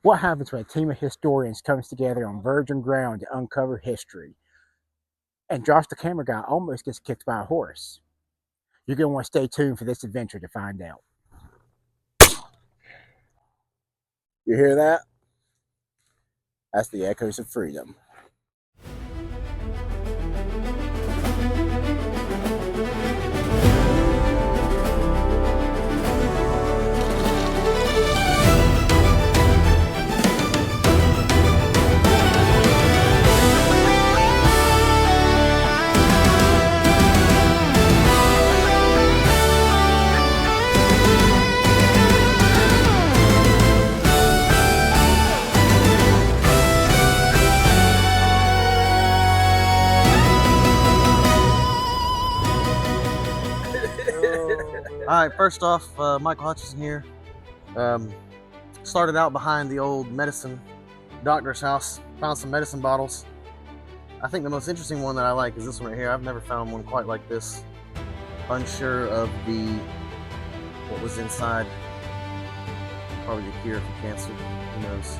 What happens when a team of historians comes together on virgin ground to uncover history? And Josh, the camera guy, almost gets kicked by a horse. You're going to want to stay tuned for this adventure to find out. You hear that? That's the echoes of freedom. All right, first off, Michael Hutchison here. Started out behind the old medicine doctor's house, found some medicine bottles. I think the most interesting one that I like is this one right here. I've never found one quite like this. Unsure of what was inside. Probably the cure for cancer, who knows.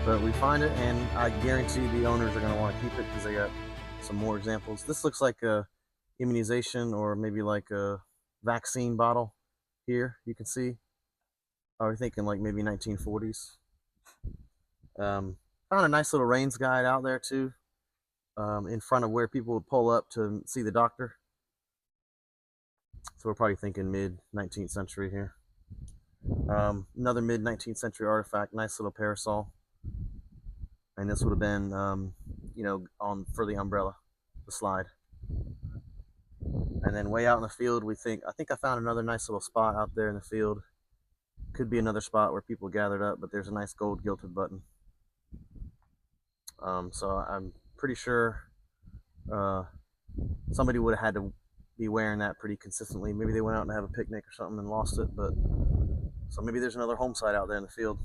But we find it, and I guarantee the owners are going to want to keep it because they got some more examples. This looks like a immunization or maybe like a vaccine bottle here, you can see. I was thinking like maybe 1940s. Found a nice little rains guide out there too, in front of where people would pull up to see the doctor. So we're probably thinking mid 19th century here. Another mid 19th century artifact, nice little parasol. And this would have been, for the umbrella, the slide. And then way out in the field, I think I found another nice little spot out there in the field. Could be another spot where people gathered up, but there's a nice gold gilded button. So I'm pretty sure somebody would have had to be wearing that pretty consistently. Maybe they went out and have a picnic or something and lost it, so maybe there's another Homestead out there in the field.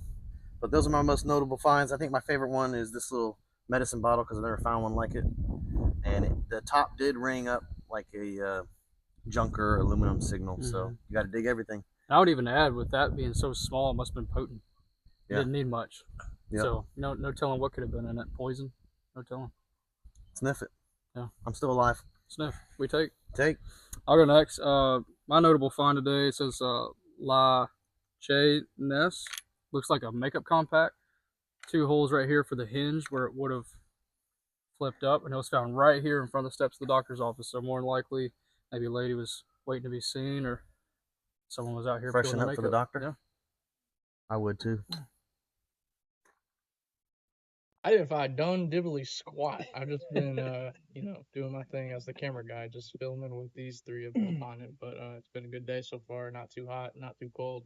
But those are my most notable finds. I think my favorite one is this little medicine bottle because I never found one like it. And the top did ring up like a junker aluminum signal. So you got to dig everything. I would even add, with that being so small, it must have been potent. It didn't need much. Yep. So no telling what could have been in it. Poison, no telling. Sniff it. Yeah, I'm still alive. Sniff. We take. I'll go next. My notable find today says La Che Ness. Looks like a makeup compact. 2 holes right here for the hinge where it would have flipped up, and it was found right here in front of the steps of the doctor's office. So more than likely, maybe a lady was waiting to be seen, or someone was out here freshen up for the doctor. Yeah, I would too. I didn't find done diddly squat. I've just been, doing my thing as the camera guy, just filming with these 3 of them on it. But it's been a good day so far. Not too hot, not too cold.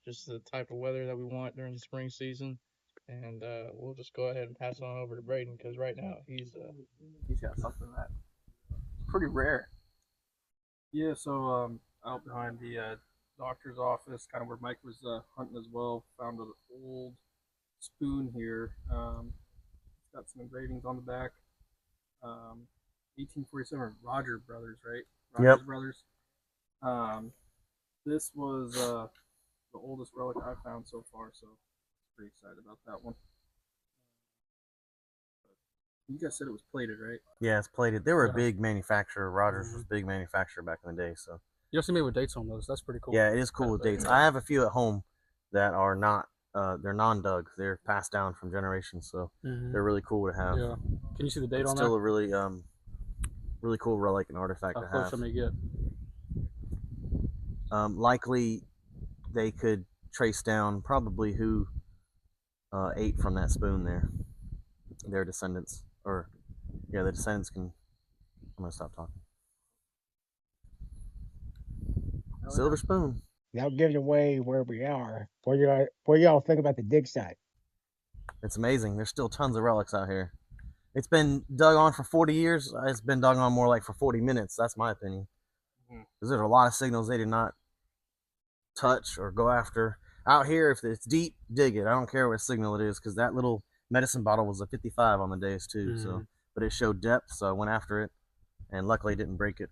Just the type of weather that we want during the spring season. And we'll just go ahead and pass on over to Braydon because right now he's got something that's pretty rare. Yeah. So out behind the doctor's office, kind of where Mike was hunting as well, found an old spoon here. It's got some engravings on the back. 1847 Roger Brothers, right? Rogers Brothers. This was the oldest relic I've found so far, so pretty excited about that one. You guys said it was plated, right? Yeah, it's plated. They were a big manufacturer. Rogers was a big manufacturer back in the day, so. You also made with dates on those. That's pretty cool. Yeah, it is cool with dates. I have a few at home that are not. They're non-dug. They're passed down from generations, so they're really cool to have. Yeah. Can you see the date on that? Still a really, really cool relic and artifact to have. How close may get? Likely, they could trace down probably who ate from that spoon there. Their descendants, the descendants can. I'm gonna stop talking. Silver spoon. Now giving away where we are. What do y'all think about the dig site? It's amazing. There's still tons of relics out here. It's been dug on for 40 years. It's been dug on more like for 40 minutes. That's my opinion. Because there's a lot of signals they did not touch or go after. Out here, if it's deep, dig it. I don't care what signal it is, because that little medicine bottle was a 55 on the days too. So, but it showed depth, so I went after it, and luckily didn't break it.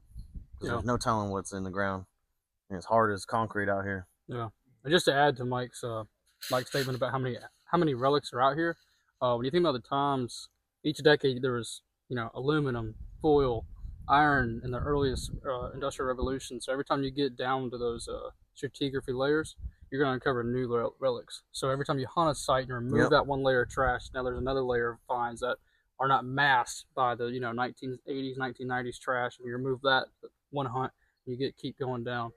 Because there's no telling what's in the ground. And it's hard as concrete out here. Yeah. And just to add to Mike's like statement about how many relics are out here. When you think about the times, each decade there was aluminum, foil, iron in the earliest industrial revolution. So every time you get down to those stratigraphy layers, you're going to uncover new relics. So every time you hunt a site and remove that one layer of trash, now there's another layer of finds that are not masked by the 1980s, 1990s trash, and you remove that one hunt, and you keep going down.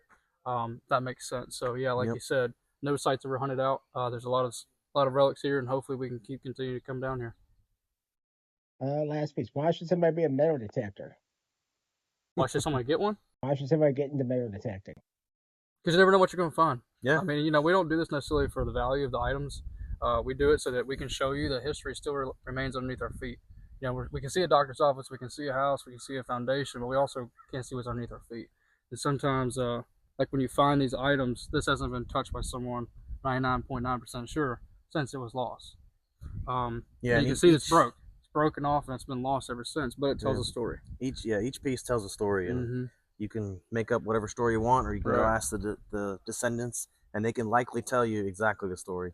That makes sense. So yeah, like you said, no sites ever hunted out. There's a lot of relics here, and hopefully we can continue to come down here. Last piece. Why should somebody be a metal detector? Why should somebody get one? Why should somebody get into metal detecting? Because you never know what you're going to find. Yeah. I mean, we don't do this necessarily for the value of the items. We do it so that we can show you that history still remains underneath our feet. We can see a doctor's office, we can see a house, we can see a foundation, but we also can't see what's underneath our feet. And sometimes, like when you find these items, this hasn't been touched by someone 99.9% sure since it was lost. You can see it's broke. It's broken off and it's been lost ever since, but it tells a story. Each piece tells a story, and you can make up whatever story you want, or you can go ask the descendants, and they can likely tell you exactly the story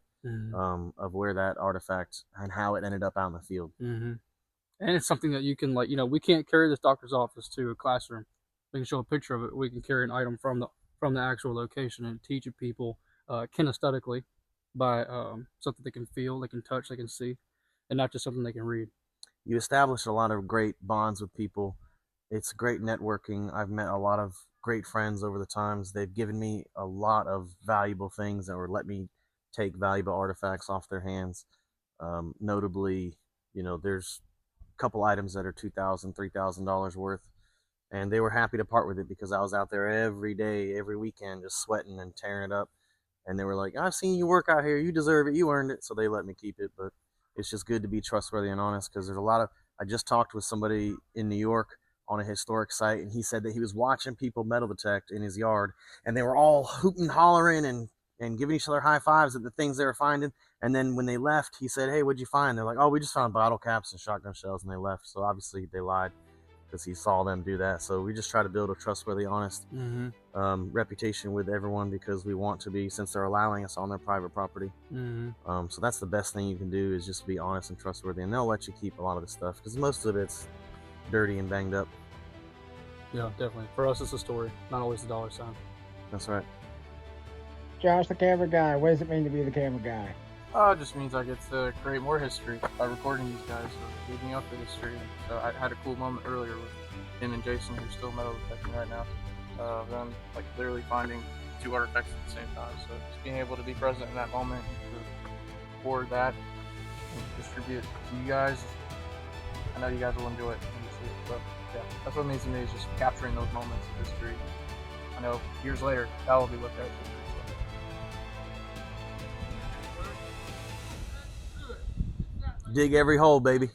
of where that artifact and how it ended up out in the field. And it's something that you can, we can't carry this doctor's office to a classroom. We can show a picture of it. We can carry an item from the actual location and teach people kinesthetically by something they can feel, they can touch, they can see, and not just something they can read. You establish a lot of great bonds with people. It's great networking. I've met a lot of great friends over the times. They've given me a lot of valuable things or let me take valuable artifacts off their hands. Notably, there's couple items that are $2,000, $3,000 worth, and they were happy to part with it because I was out there every day, every weekend, just sweating and tearing it up. And they were like, "I've seen you work out here. You deserve it. You earned it." So they let me keep it. But it's just good to be trustworthy and honest, because there's a lot of. I just talked with somebody in New York on a historic site, and he said that he was watching people metal detect in his yard, and they were all hooting, hollering, and giving each other high fives at the things they were finding. And then when they left, he said, "Hey, what'd you find?" They're like, "Oh, we just found bottle caps and shotgun shells," and they left. So obviously they lied because he saw them do that. So we just try to build a trustworthy, honest reputation with everyone, because we want to be, since they're allowing us on their private property. So that's the best thing you can do, is just be honest and trustworthy, and they'll let you keep a lot of the stuff because most of it's dirty and banged up. Yeah, definitely. For us, it's a story, not always a dollar sign. That's right. Josh, the camera guy. What does it mean to be the camera guy? It just means I get to create more history by recording these guys, so leading up to history. So I had a cool moment earlier with him and Jason, who's still metal detecting right now. Them literally finding two artifacts at the same time. So just being able to be present in that moment and to record that and distribute to you guys, I know you guys will enjoy it when you see it. So yeah, that's what it means to me, is just capturing those moments of history. I know years later that will be looked at as history. Dig every hole, baby.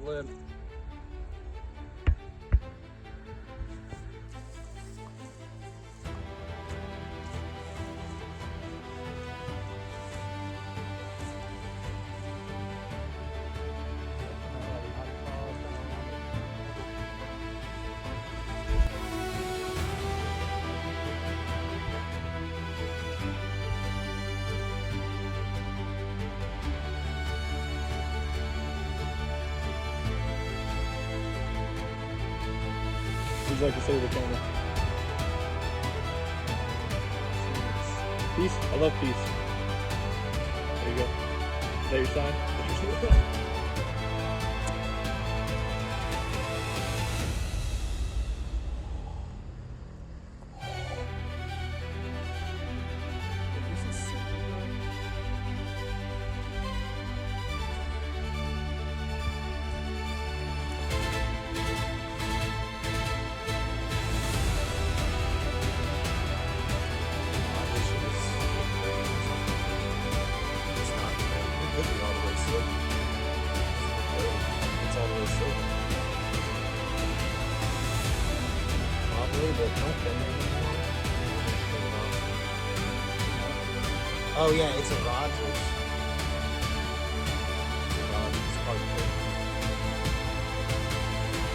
lid. Would you like to say to the camera? Peace. I love peace. There you go. Is that your sign? Oh yeah, it's a Rogers. It's a Rogers part of it.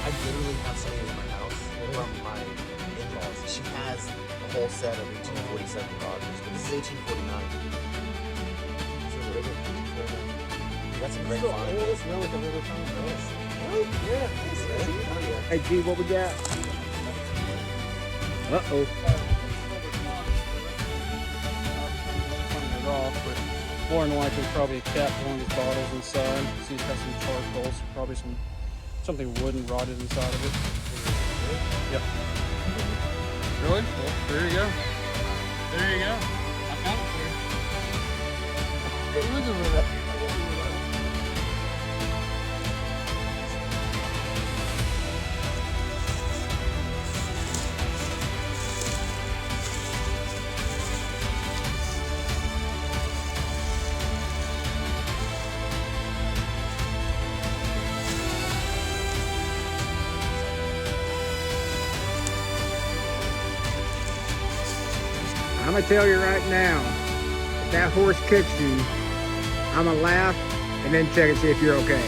I literally have something in my house from my in-laws. She has a whole set of 1847 Rogers, but this is 1849. That's a great find. It's really a really fun dress. Oh yeah. Hey G, what we got? Uh-oh. Off, but more than likely probably a cat one of these bottles inside. See, it's got some charcoal, so probably something wooden rotted inside of it. Yep. Really? Well, there you go. There you go. I found it for you. Look at that. I'm gonna tell you right now, if that horse kicks you, I'm gonna laugh and then check and see if you're okay.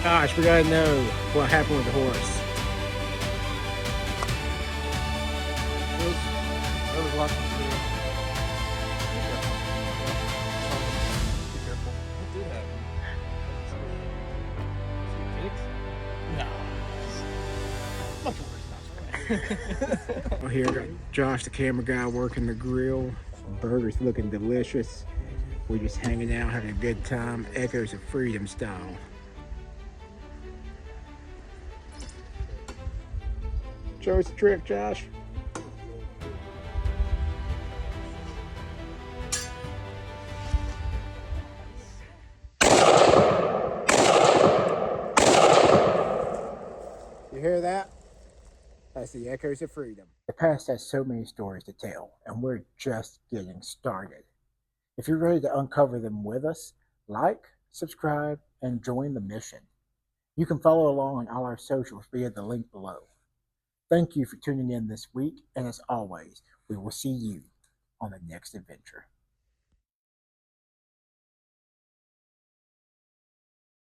Gosh, we gotta know what happened with the horse. There was lots of food. Be careful. What did happen? No. Well, here, got Josh, the camera guy, working the grill. Burgers looking delicious. We're just hanging out, having a good time. Echoes of Freedom style. Show us the trick, Josh. You hear that? That's the Echoes of Freedom. The past has so many stories to tell, and we're just getting started. If you're ready to uncover them with us, like, subscribe, and join the mission. You can follow along on all our socials via the link below. Thank you for tuning in this week, and as always, we will see you on the next adventure.